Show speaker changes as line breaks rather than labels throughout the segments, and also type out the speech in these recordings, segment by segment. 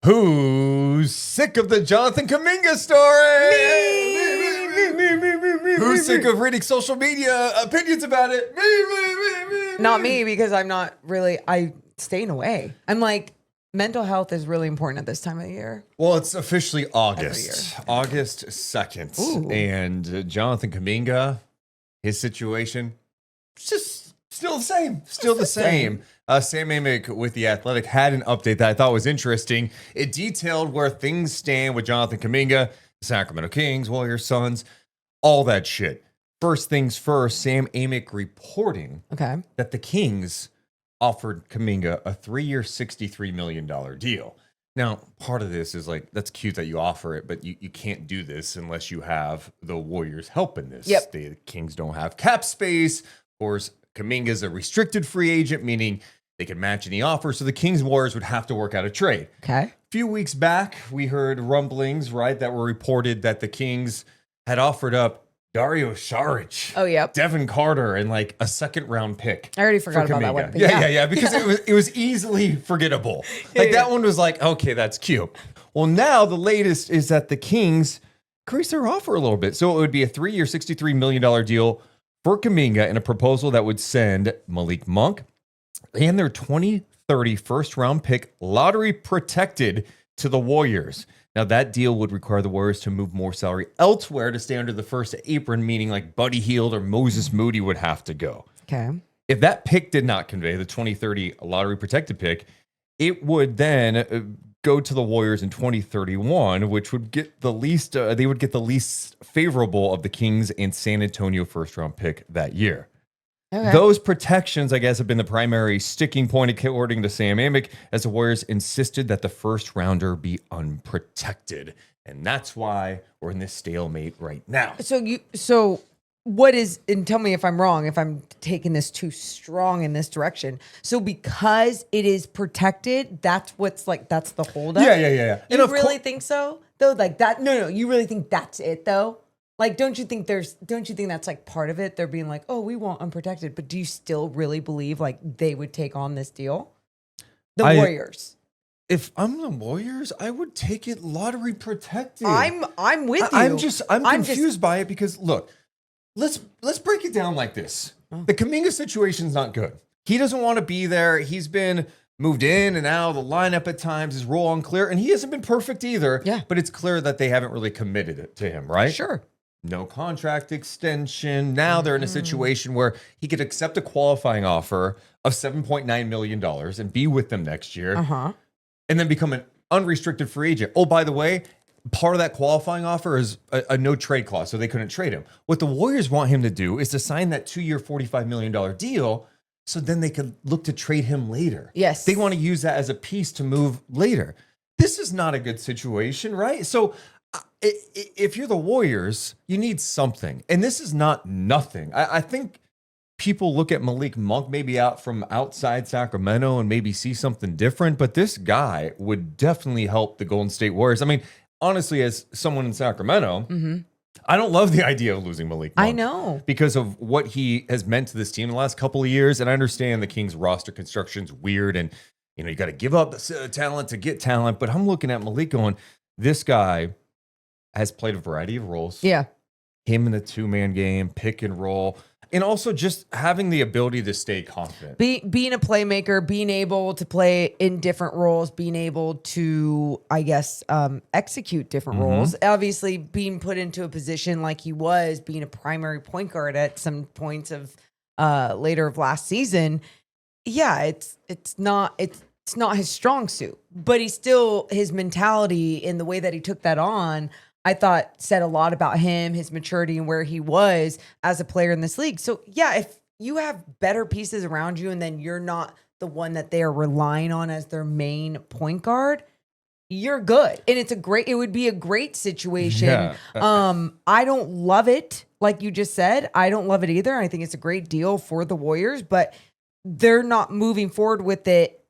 Who's sick of the Jonathan Kuminga story? Me. Who's sick of reading social media opinions about it? Me.
Not me, because I'm staying away. I'm like, mental health is really important at this time of the year.
Well, it's officially August 2nd.
Ooh.
And Jonathan Kuminga, his situation, it's just still the same. Still the same. Sam Amick with The Athletic had an update that I thought was interesting. It detailed where things stand with Jonathan Kuminga, Sacramento Kings, Warriors, Suns, all that shit. First things first, Sam Amick reporting that the Kings offered Kuminga a 3-year, $63 million deal. Now, part of this is like, that's cute that you offer it, but you can't do this unless you have the Warriors help in this.
Yep.
The Kings don't have cap space. Of course, Kuminga's a restricted free agent, meaning they could match any offer, so the Kings and Warriors would have to work out a trade.
Okay.
A few weeks back, we heard rumblings, right, that were reported that the Kings had offered up Dario Saric,
Oh, yep.
Devin Carter, and like a second-round pick.
I already forgot
for
about that
Kuminga.
one. But
Yeah, because it was easily forgettable. That one was like, okay, that's cute. Well, now the latest is that the Kings increased their offer a little bit. So it would be a 3-year, $63 million deal for Kuminga and a proposal that would send Malik Monk and their 2030 first-round pick lottery protected to the Warriors. Now, that deal would require the Warriors to move more salary elsewhere to stay under the first apron, meaning like Buddy Hield or Moses Moody would have to go.
Okay.
If that pick did not convey, the 2030 lottery protected pick, it would then go to the Warriors in 2031, which would get the least, they would get the least favorable of the Kings and San Antonio first-round pick that year.
Okay.
Those protections, I guess, have been the primary sticking point, according to Sam Amick, as the Warriors insisted that the first rounder be unprotected. And that's why we're in this stalemate right now.
So what is, and tell me if I'm wrong, if I'm taking this too strong in this direction. So because it is protected, that's that's the holdup?
Yeah.
You really think so? Though, like that? No, you really think that's it though? Like, don't you think that's like part of it? They're being like, oh, we want unprotected. But do you still really believe like they would take on this deal? The Warriors.
If I'm the Warriors, I would take it lottery protected.
I'm with you.
I'm confused by it because look, let's break it down like this. The Kuminga situation's not good. He doesn't want to be there. He's been moved in and out of the lineup at times, his role unclear, and he hasn't been perfect either.
Yeah.
But it's clear that they haven't really committed it to him, right?
Sure.
No contract extension. Now they're in a situation where he could accept a qualifying offer of $7.9 million and be with them next year. And then become an unrestricted free agent. Oh, by the way, part of that qualifying offer is a no trade clause, so they couldn't trade him. What the Warriors want him to do is to sign that 2-year, $45 million deal, so then they could look to trade him later.
Yes.
They want to use that as a piece to move later. This is not a good situation, right? So if you're the Warriors, you need something. And this is not nothing. I think people look at Malik Monk maybe out from outside Sacramento and maybe see something different, but this guy would definitely help the Golden State Warriors. I mean, honestly, as someone in Sacramento, I don't love the idea of losing Malik Monk.
I know.
Because of what he has meant to this team in the last couple of years. And I understand the Kings roster construction's weird and, you got to give up talent to get talent. But I'm looking at Malik going, this guy has played a variety of roles.
Yeah.
Him in the 2-man game, pick and roll. And also just having the ability to stay confident.
Being a playmaker, being able to play in different roles, being able to, I guess, execute different roles. Obviously, being put into a position like he was, being a primary point guard at some points of later of last season. Yeah, it's not his strong suit, but his mentality and the way that he took that on, I thought said a lot about him, his maturity, and where he was as a player in this league. So yeah, if you have better pieces around you and then you're not the one that they are relying on as their main point guard, you're good. And it would be a great situation. Yeah. I don't love it. Like you just said, I don't love it either. I think it's a great deal for the Warriors, but they're not moving forward with it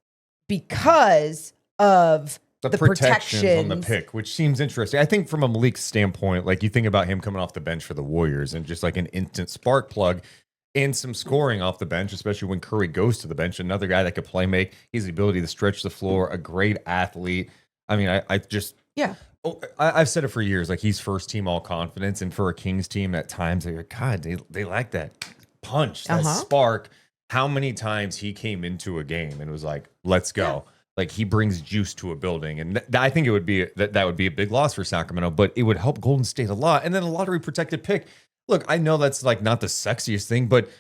because of the
protections on the pick, which seems interesting. I think from a Malik standpoint, like you think about him coming off the bench for the Warriors and just like an instant spark plug and some scoring off the bench, especially when Curry goes to the bench. Another guy that could play make. He has the ability to stretch the floor, a great athlete. I mean, I just
Yeah.
oh, I've said it for years. Like he's first team all confidence, and for a Kings team, at times they're like, God, they like that punch, that spark. How many times he came into a game and was like, "Let's go." Yeah. Like he brings juice to a building, and I think it would be that would be a big loss for Sacramento, but it would help Golden State a lot. And then a lottery protected pick. Look, I know that's like not the sexiest thing, but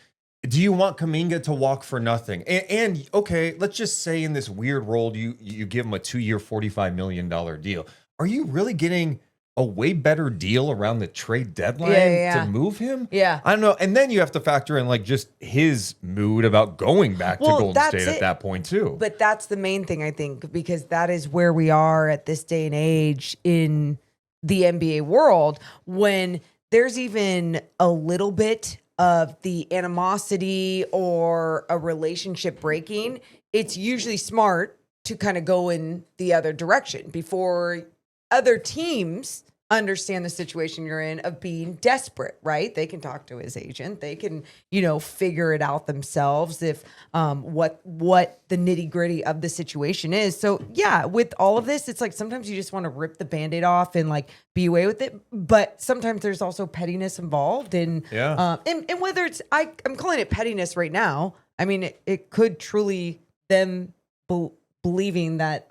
do you want Kuminga to walk for nothing? And okay, let's just say in this weird role, you give him a 2-year, $45 million deal. Are you really getting a way better deal around the trade deadline to move him?
Yeah.
I don't know. And then you have to factor in like just his mood about going back to Golden State at that point too.
But that's the main thing, I think, because that is where we are at this day and age in the NBA world, when there's even a little bit of the animosity or a relationship breaking. It's usually smart to kind of go in the other direction before other teams understand the situation you're in of being desperate, right? They can talk to his agent. They can, figure it out themselves if what the nitty gritty of the situation is. So yeah, with all of this, it's like sometimes you just want to rip the Band-Aid off and like be away with it. But sometimes there's also pettiness involved. And whether it's, I'm calling it pettiness right now. I mean, it could truly them believing that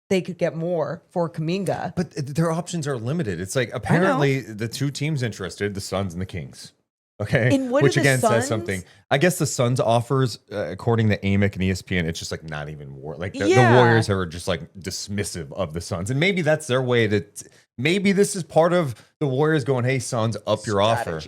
they could get more for Kuminga.
But their options are limited. It's like apparently the two teams interested, the Suns and the Kings. Okay.
And what
Which
are the
again
Suns?
says something. I guess the Suns offers, according to Amick and ESPN, it's just like not even war. Like the Warriors are just like dismissive of the Suns. And maybe that's their way to, maybe this is part of the Warriors going, hey, Suns, up your offer.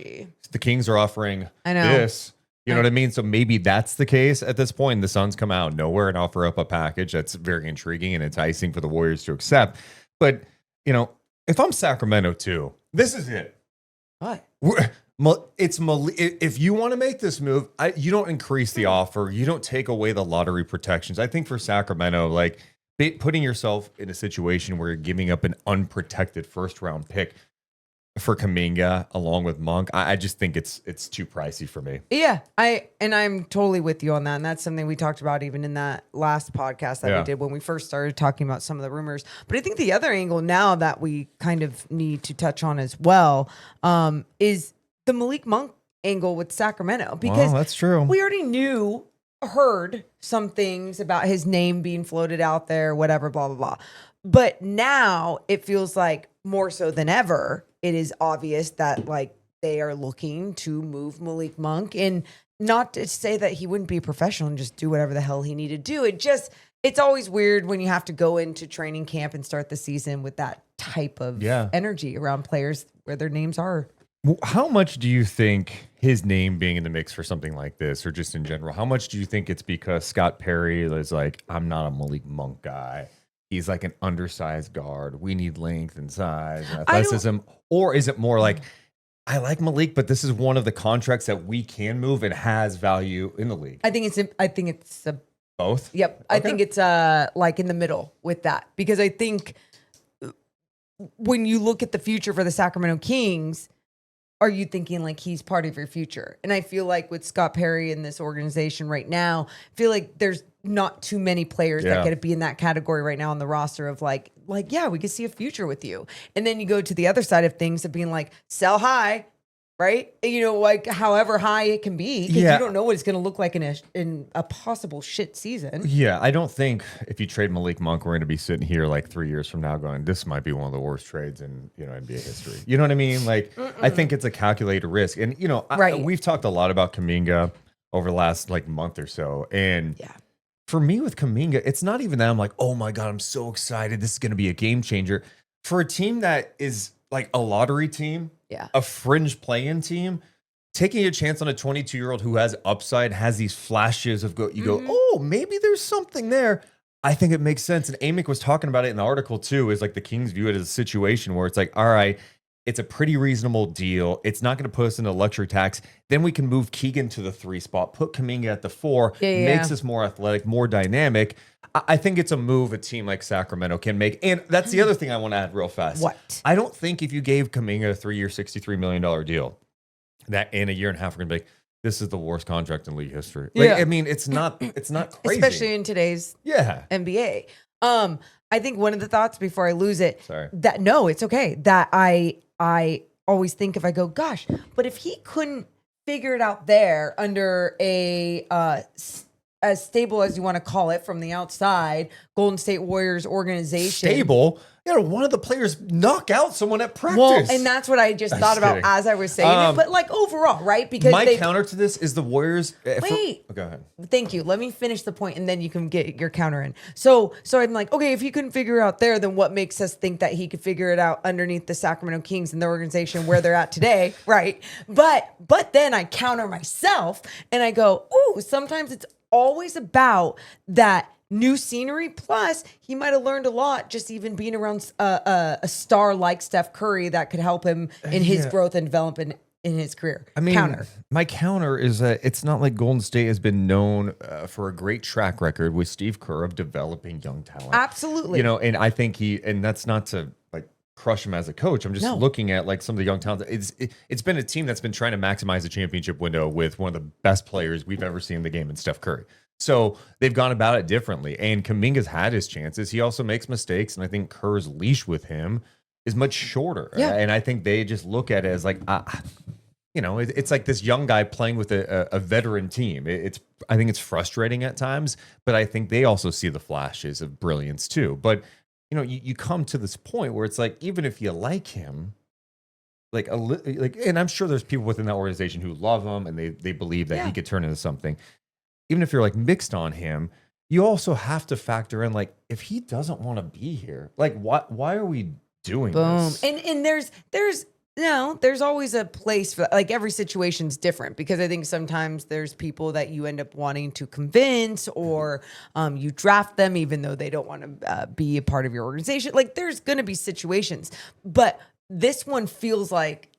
The Kings are offering this. You know what I mean? So maybe that's the case at this point. The Suns come out nowhere and offer up a package that's very intriguing and enticing for the Warriors to accept. But, if I'm Sacramento too, this is it.
What?
It's if you want to make this move, you don't increase the offer. You don't take away the lottery protections. I think for Sacramento, like putting yourself in a situation where you're giving up an unprotected first-round pick for Kuminga along with Monk, I just think it's too pricey for me.
Yeah, I'm totally with you on that, and that's something we talked about even in that last podcast that we did when we first started talking about some of the rumors. But I think the other angle now that we kind of need to touch on as well is the Malik Monk angle with Sacramento, because
that's true.
We already heard some things about his name being floated out there, whatever, blah blah blah. But now it feels like more so than ever, it is obvious that like they are looking to move Malik Monk, and not to say that he wouldn't be a professional and just do whatever the hell he needed to do. It's always weird when you have to go into training camp and start the season with that type of energy around players where their names are.
How much do you think his name being in the mix for something like this, or just in general, how much do you think it's because Scott Perry is like, I'm not a Malik Monk guy. He's like an undersized guard. We need length and size and athleticism. Or is it more like, I like Malik, but this is one of the contracts that we can move and has value in the league?
I think it's
both.
Yep. Okay. I think it's like in the middle with that, because I think when you look at the future for the Sacramento Kings, are you thinking like he's part of your future? And I feel like with Scott Perry in this organization right now, I feel like there's not too many players that get to be in that category right now on the roster of like, yeah, we could see a future with you. And then you go to the other side of things of being like, sell high, right? Like however high it can be, because you don't know what it's going to look like in a possible shit season.
Yeah, I don't think if you trade Malik Monk, we're going to be sitting here like 3 years from now going, this might be one of the worst trades in NBA history. You know what I mean? Like, I think it's a calculated risk. And, we've talked a lot about Kuminga over the last like month or so. And for me with Kuminga, it's not even that I'm like, oh my God, I'm so excited. This is going to be a game changer. For a team that is like a lottery team, a fringe play-in team, taking a chance on a 22-year-old who has upside, has these flashes of go, oh, maybe there's something there. I think it makes sense. And Amick was talking about it in the article too, is like the Kings view it as a situation where it's like, all right, it's a pretty reasonable deal. It's not going to put us in a luxury tax. Then we can move Keegan to the 3 spot, put Kuminga at the 4, makes us more athletic, more dynamic. I think it's a move a team like Sacramento can make. And that's the other thing I want to add real fast.
What?
I don't think if you gave Kuminga a 3-year, $63 million deal, that in a year and a half, we're going to be like, this is the worst contract in league history. Like, I mean, it's not crazy.
Especially in today's NBA. I think one of the thoughts before I lose it.
Sorry.
That no, it's okay. That I always think if I go, gosh, but if he couldn't figure it out there under a as stable as you want to call it from the outside, Golden State Warriors organization.
Stable? Yeah, one of the players knock out someone at practice.
Well, and that's what I just thought about as I was saying it. But like overall, right? Because
my counter to this is the Warriors.
Wait.
Go ahead.
Thank you. Let me finish the point and then you can get your counter in. So I'm like, okay, if he couldn't figure it out there, then what makes us think that he could figure it out underneath the Sacramento Kings and the organization where they're at today, right? But then I counter myself and I go, ooh, sometimes it's always about that new scenery. Plus, he might have learned a lot just even being around a star like Steph Curry that could help him in his growth and development in his career.
I mean, my counter is that it's not like Golden State has been known for a great track record with Steve Kerr of developing young talent.
Absolutely.
You know, and I think and that's not to like crush him as a coach. I'm just looking at like some of the young talent. It's been a team that's been trying to maximize the championship window with one of the best players we've ever seen in the game in Steph Curry. So they've gone about it differently. And Kuminga's had his chances. He also makes mistakes. And I think Kerr's leash with him is much shorter.
Yeah.
And I think they just look at it as like, it's like this young guy playing with a veteran team. I think it's frustrating at times, but I think they also see the flashes of brilliance too. But, you come to this point where it's like, even if you like him, and I'm sure there's people within that organization who love him and they believe that he could turn into something. Even if you're like mixed on him, you also have to factor in like if he doesn't want to be here, like why are we doing this?
And there's always a place for like every situation's different because I think sometimes there's people that you end up wanting to convince or you draft them even though they don't want to be a part of your organization. Like there's going to be situations, but this one feels like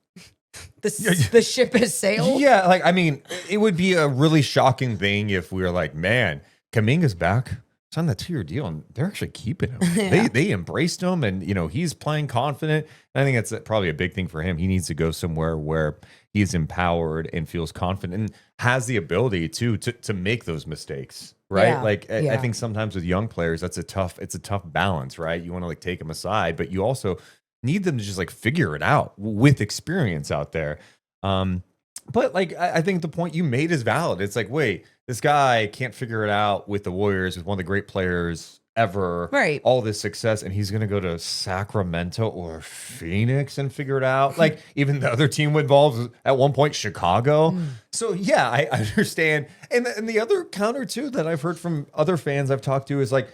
the ship has sailed.
Yeah, like I mean, it would be a really shocking thing if we were like, man, Kuminga's back. It's on the 2-year deal, and they're actually keeping him. Yeah. They embraced him, and he's playing confident. And I think that's probably a big thing for him. He needs to go somewhere where he's empowered and feels confident and has the ability to make those mistakes. Right?
Yeah.
Like I think sometimes with young players, it's a tough balance, right? You want to like take them aside, but you also need them to just like figure it out with experience out there. But like, I think the point you made is valid. It's like, wait, this guy can't figure it out with the Warriors, with one of the great players ever,
right?
All this success, and he's going to go to Sacramento or Phoenix and figure it out. Like even the other team involved at one point, Chicago. So yeah, I understand. And the other counter too that I've heard from other fans I've talked to is like,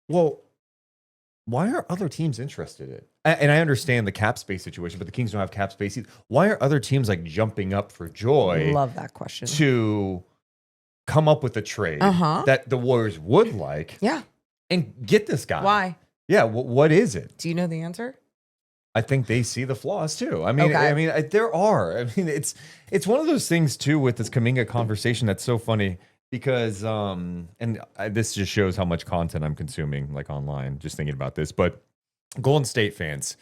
well, why are other teams interested in it? And I understand the cap space situation, but the Kings don't have cap space either. Why are other teams like jumping up for joy?
Love that question.
To come up with a trade that the Warriors would like.
Yeah.
And get this guy.
Why?
Yeah. What is it?
Do you know the answer?
I think they see the flaws too. I mean, there are. I mean, it's one of those things too with this Kuminga conversation that's so funny. Because this just shows how much content I'm consuming, like online, just thinking about this. But Golden State fans,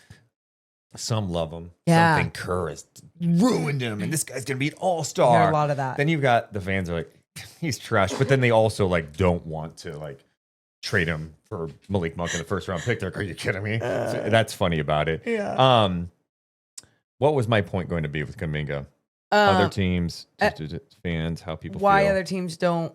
some love him.
Yeah.
Some think Kerr has ruined him, and this guy's gonna be an all-star.
A lot of that.
Then you've got the fans are like, he's trash. But then they also like don't want to like trade him for Malik Monk in the first round pick. They're like, are you kidding me? So that's funny about it.
Yeah.
What was my point going to be with Kuminga? Other teams, fans, how people feel.
Why other teams don't?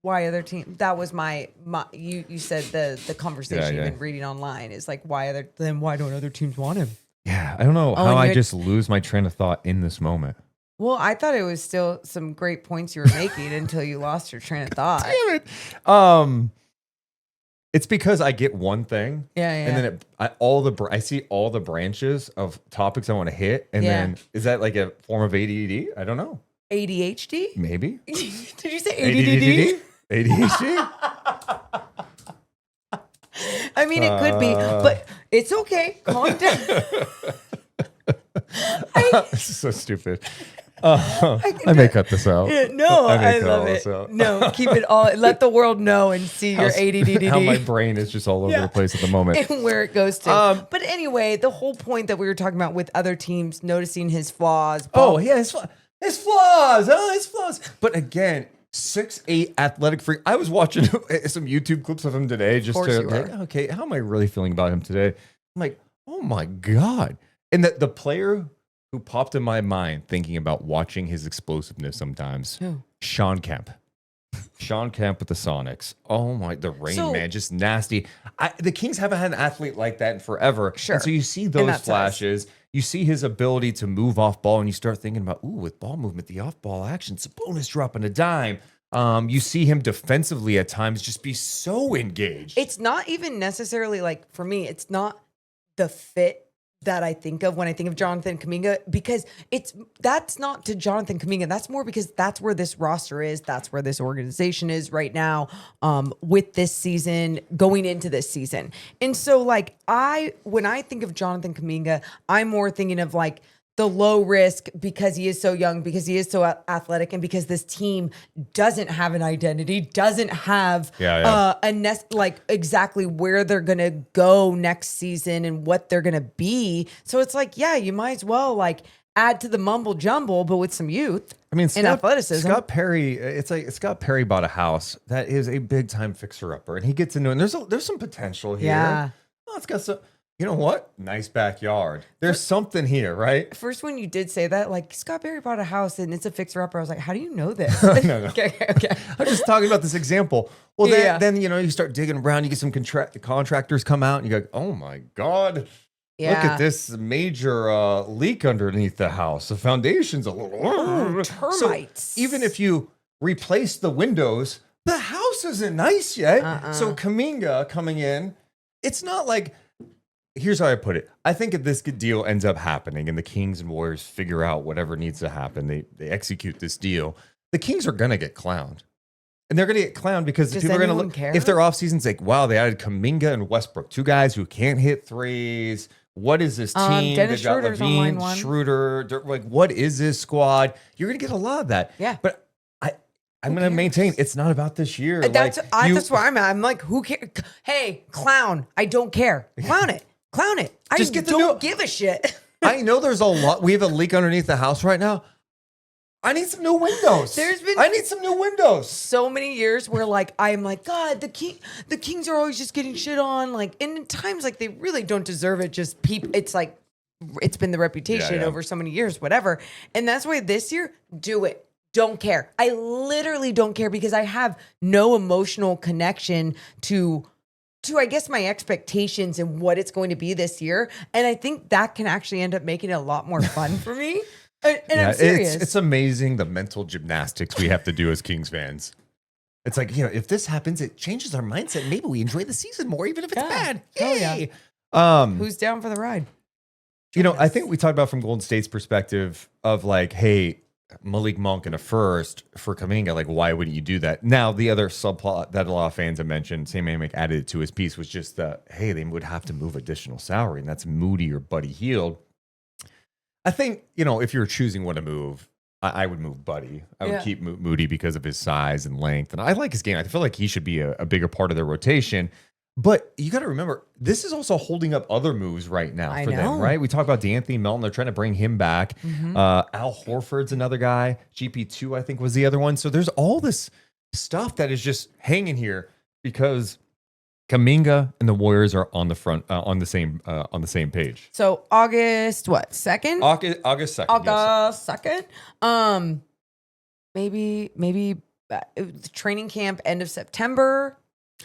Why other teams? That was my you said the conversation you've been reading online is like why don't other teams want him?
Yeah, I don't know how I just lose my train of thought in this moment.
Well, I thought it was still some great points you were making until you lost your train of thought.
Damn it. It's because I get one thing, and then I see all the branches of topics I want to hit, and then is that like a form of ADD? I don't know.
ADHD?
Maybe.
Did you say ADD?
ADHD?
I mean, it could be, but it's okay. Calm down.
This is so stupid. I may cut this out.
Yeah, no, I love it. No, keep it all. Let the world know and see your ADD.
How my brain is just all over the place at the moment.
And where it goes to. But anyway, the whole point that we were talking about with other teams noticing his flaws.
Oh, yeah, his flaws. His flaws. But again, 6'8" athletic freak. I was watching some YouTube clips of him today just to like, okay, how am I really feeling about him today? I'm like, oh my God. And the player who popped in my mind thinking about watching his explosiveness sometimes, Sean Kemp. Sean Kemp with the Sonics. Oh my, the Rain Man, just nasty. The Kings haven't had an athlete like that in forever.
Sure.
And so you see those flashes. You see his ability to move off ball, and you start thinking about, ooh, with ball movement, the off ball action, it's a bonus drop and a dime. You see him defensively at times just be so engaged.
It's not even necessarily like, for me, it's not the fit that I think of when I think of Jonathan Kuminga, because that's not to Jonathan Kuminga. That's more because that's where this roster is. That's where this organization is right now, with this season, going into this season. And so like when I think of Jonathan Kuminga, I'm more thinking of like the low risk, because he is so young, because he is so athletic, and because this team doesn't have an identity, doesn't have like exactly where they're gonna go next season and what they're gonna be. So it's like, yeah, you might as well like add to the mumble jumble, but with some youth.
I mean,
and athleticism.
Scott Perry, it's like Scott Perry bought a house that is a big time fixer upper, and he gets into it. And there's some potential here.
Yeah,
it's got some. You know what? Nice backyard. There's something here, right?
First, when you did say that, like Scott Perry bought a house and it's a fixer-upper, I was like, how do you know this?
No.
Okay.
I'm just talking about this example. Well, then you start digging around. You get some contractors come out, and you go, oh my God.
Yeah.
Look at this major leak underneath the house. The foundation's a little...
termites.
So even if you replace the windows, the house isn't nice yet. So Kuminga coming in, it's not like... Here's how I put it. I think if this deal ends up happening and the Kings and Warriors figure out whatever needs to happen, they execute this deal, the Kings are going to get clowned. And they're going to get clowned because people are going to look, if their offseason's like, wow, they added Kuminga and Westbrook, two guys who can't hit threes. What is this team?
Dennis Schroeder's on line one.
Schroeder, like, what is this squad? You're going to get a lot of that.
Yeah.
But I'm going to maintain it's not about this year.
That's where I'm at. I'm like, who cares? Hey, clown. I don't care. Clown it. Clown it.
Just
don't give a shit.
I know there's a lot. We have a leak underneath the house right now. I need some new windows. I need some new windows.
So many years where like I'm like, God, the Kings are always just getting shit on. Like, and in times like they really don't deserve it. Just it's like it's been the reputation over so many years, whatever. And that's why this year, do it. Don't care. I literally don't care because I have no emotional connection to I guess my expectations and what it's going to be this year. And I think that can actually end up making it a lot more fun for me. And I'm serious.
It's amazing the mental gymnastics we have to do as Kings fans. It's like, if this happens, it changes our mindset. Maybe we enjoy the season more, even if it's bad. Yay!
Who's down for the ride?
I think we talked about from Golden State's perspective of like, hey, Malik Monk in a first for Kuminga, like, why wouldn't you do that? Now, the other subplot that a lot of fans have mentioned, Sam Amick added it to his piece, was just that, hey, they would have to move additional salary, and that's Moody or Buddy Hield. I think, if you're choosing what to move, I would move Buddy. I would keep Moody because of his size and length, and I like his game. I feel like he should be a bigger part of their rotation. But you got to remember, this is also holding up other moves right now for them, right? We talk about D'Anthony Melton. They're trying to bring him back. Al Horford's another guy. GP2, I think, was the other one. So there's all this stuff that is just hanging here because Kuminga and the Warriors are on the front, on the same page.
So August, what, 2nd?
August 2nd.
August 2nd. Maybe training camp end of September.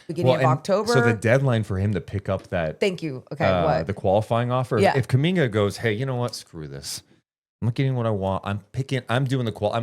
Beginning of October.
So the deadline for him to pick up that.
Thank you. Okay, what?
The qualifying offer.
Yeah.
If Kuminga goes, hey, you know what? Screw this. I'm not getting what I want. I'm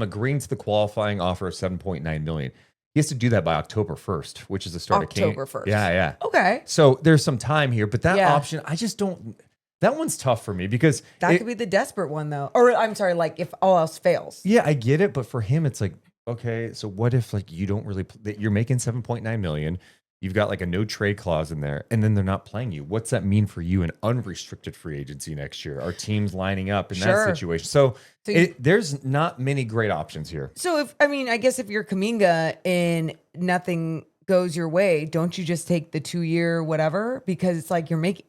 agreeing to the qualifying offer of $7.9 million. He has to do that by October 1st, which is the start of camp.
October 1st.
Yeah.
Okay.
So there's some time here, but that option, I just don't. That one's tough for me because
that could be the desperate one though. Or I'm sorry, like if all else fails.
Yeah, I get it, but for him, it's like, okay, so what if like you don't really? You're making $7.9 million. You've got like a no trade clause in there, and then they're not playing you. What's that mean for you in unrestricted free agency next year? Our teams lining up in that situation. So there's not many great options here.
So I guess if you're Kuminga and nothing goes your way, don't you just take the 2-year whatever? Because it's like you're making,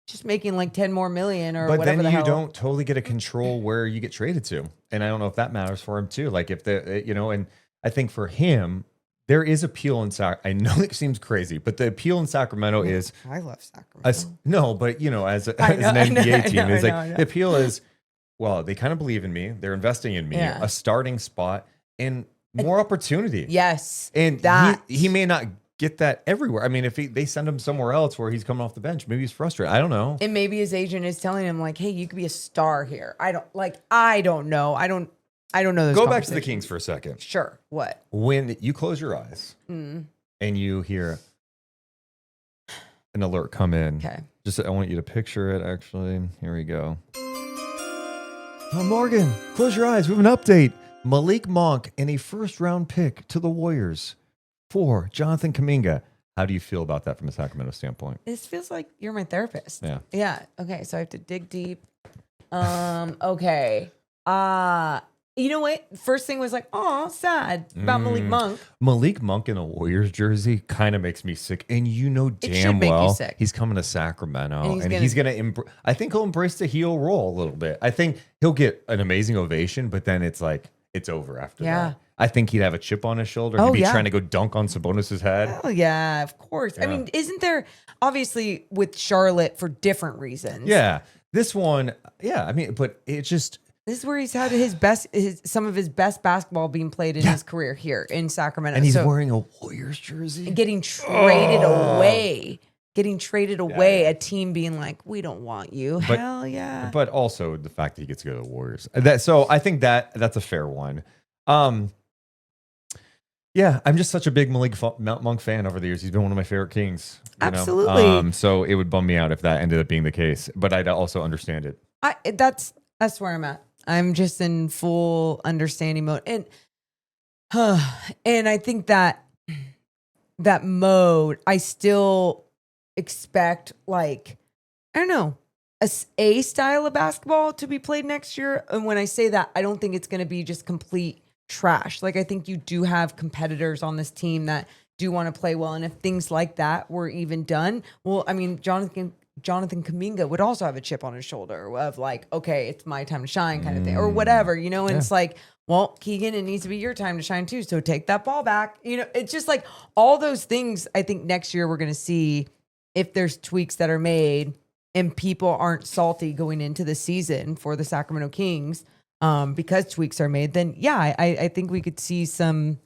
just making like 10 more million or whatever.
But then you don't totally get to control where you get traded to. And I don't know if that matters for him too. Like if and I think for him, there is appeal in I know it seems crazy, but the appeal in Sacramento is
I love Sacramento.
no, but you know, as an
I
NBA
know,
team, it's
I
like
know.
the appeal is, well, they kind of believe in me. They're investing in me,
Yeah.
a starting spot, and more opportunity.
Yes.
And
that
he may not get that everywhere. I mean, if they send him somewhere else where he's coming off the bench, maybe he's frustrated. I don't know.
and maybe his agent is telling him like, hey, you could be a star here. I don't know. I don't know those
Go back to the
conversations.
Kings for a second.
Sure. What?
When you close your eyes and you hear an alert come in,
Okay.
just I want you to picture it. Actually, here we go. Oh, Morgan, close your eyes. We have an update. Malik Monk and a first-round pick to the Warriors for Jonathan Kuminga. How do you feel about that from a Sacramento standpoint?
This feels like you're my therapist.
Yeah.
Yeah. Okay. So I have to dig deep. Okay. You know what? First thing was like, oh, sad about Malik Monk.
Malik Monk in a Warriors jersey kind of makes me sick. And you know
should
damn
make you
well
sick.
he's coming to Sacramento.
And
And he's going to, I think he'll embrace the heel role a little bit. I think he'll get an amazing ovation, but then it's like, it's over after
Yeah.
that. I think he'd have a chip on his shoulder.
Oh,
He'd be
yeah.
trying to go dunk on Sabonis' head.
Oh yeah, of course. I
Yeah.
mean, isn't there obviously with Charlotte for different reasons?
Yeah. This one, yeah. I mean, but it just,
This is where he's had some of his best basketball being played in his career here in Sacramento.
and he's
So
wearing a Warriors jersey.
getting traded away.
Yeah.
A team being like, we don't want you.
But-
Hell yeah.
But also the fact that he gets to go to the Warriors. So I think that's a fair one. Yeah, I'm just such a big Malik Monk fan over the years. He's been one of my favorite Kings. You know?
Absolutely.
So it would bum me out if that ended up being the case. But I'd also understand it.
That's where I'm at. I'm just in full understanding mode. And I think that mode, I still expect like, I don't know, a style of basketball to be played next year. And when I say that, I don't think it's going to be just complete trash. Like I think you do have competitors on this team that do want to play well. And if things like that were even done, well, I mean, Jonathan Kuminga would also have a chip on his shoulder of like, okay, it's my time to shine kind of thing or whatever, you know? And it's like, well, Keegan, it needs to be your time to shine too. So take that ball back. You know, it's just like all those things. I think next year we're going to see if there's tweaks that are made and people aren't salty going into the season for the Sacramento Kings because tweaks are made, then yeah, I think we could see some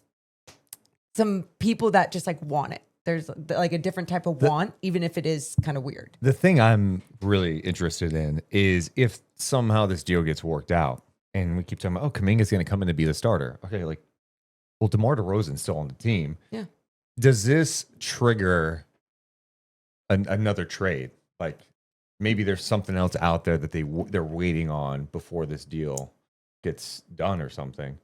people that just like want it. There's like a different type of want, even if it is kind of weird.
The thing I'm really interested in is if somehow this deal gets worked out and we keep talking about, oh, Kuminga's going to come in and be the starter. Okay, like, well, DeMar DeRozan's still on the team.
Yeah.
Does this trigger another trade? Like maybe there's something else out there that they're waiting on before this deal gets done or something.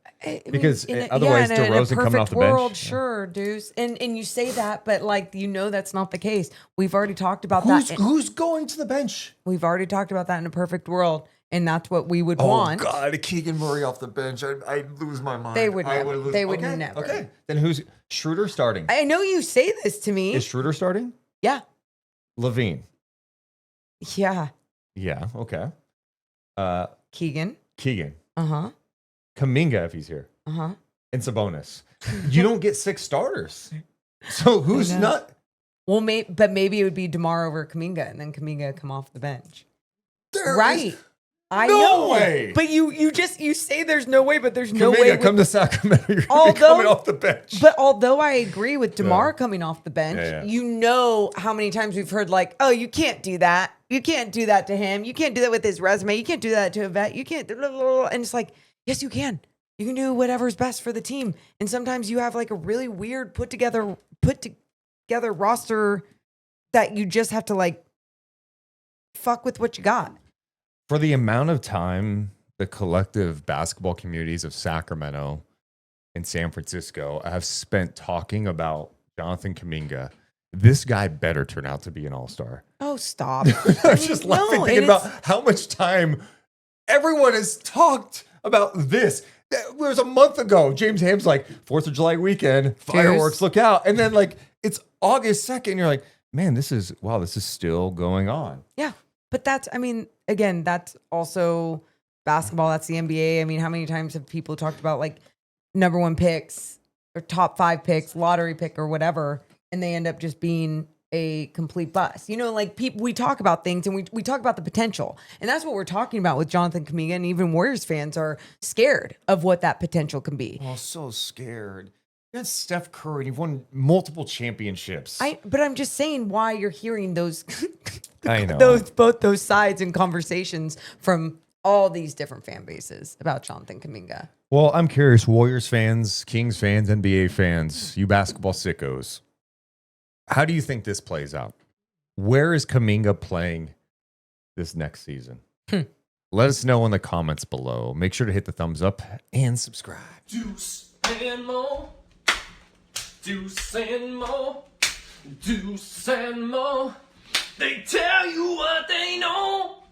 Because otherwise DeRozan coming off the bench.
Sure, Deuce. And you say that, but like, you know, that's not the case. We've already talked about that.
Who's going to the bench?
We've already talked about that in a perfect world. And that's what we would
Oh,
want.
God, Keegan Murray off the bench. I'd lose my mind.
They would never. They would
Okay,
never.
Okay. Then who's Schroeder starting?
I know you say this to me.
Is Schroeder starting?
Yeah.
Levine.
Yeah.
Yeah. Okay.
Keegan.
Keegan.
Uh-huh.
Kuminga if he's here.
Uh-huh.
And Sabonis. You don't get 6 starters. So who's not?
Well, but maybe it would be DeMar over Kuminga, and then Kuminga come off the bench.
There
Right.
is
I
no
know.
way.
But you say there's no way, but there's no way.
Kuminga, come to Sacramento. You're
Although-
coming off the bench.
But although I agree with DeMar coming off the bench,
Yeah.
you know how many times we've heard like, oh, you can't do that. You can't do that to him. You can't do that with his resume. You can't do that to a vet. You can't. Blah, blah, blah. And it's like, yes, you can. You can do whatever's best for the team. And sometimes you have like a really weird put together roster that you just have to like fuck with what you got.
For the amount of time the collective basketball communities of Sacramento and San Francisco have spent talking about Jonathan Kuminga, this guy better turn out to be an all-star.
Oh, stop.
I was just laughing thinking about how much time everyone has talked about this. It was a month ago. James Ham's like, 4th of July weekend, fireworks, look out. And then like, it's August 2nd. You're like, man, this is still going on.
Yeah. But that's also basketball. That's the NBA. I mean, how many times have people talked about like number 1 picks or top 5 picks, lottery pick or whatever, and they end up just being a complete bust. You know, like we talk about things and we talk about the potential. And that's what we're talking about with Jonathan Kuminga, and even Warriors fans are scared of what that potential can be.
Oh, so scared. You got Steph Curry. You've won multiple championships.
But I'm just saying why you're hearing those
I know.
both those sides and conversations from all these different fan bases about Jonathan Kuminga.
Well, I'm curious, Warriors fans, Kings fans, NBA fans, you basketball sickos. How do you think this plays out? Where is Kuminga playing this next season? Let us know in the comments below. Make sure to hit the thumbs up and subscribe.
Deuce and Mo. Deuce and Mo. Deuce and Mo. They tell you what they know.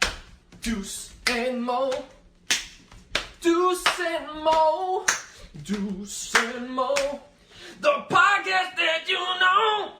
Deuce and Mo. Deuce and Mo. Deuce and Mo. The podcast that you know.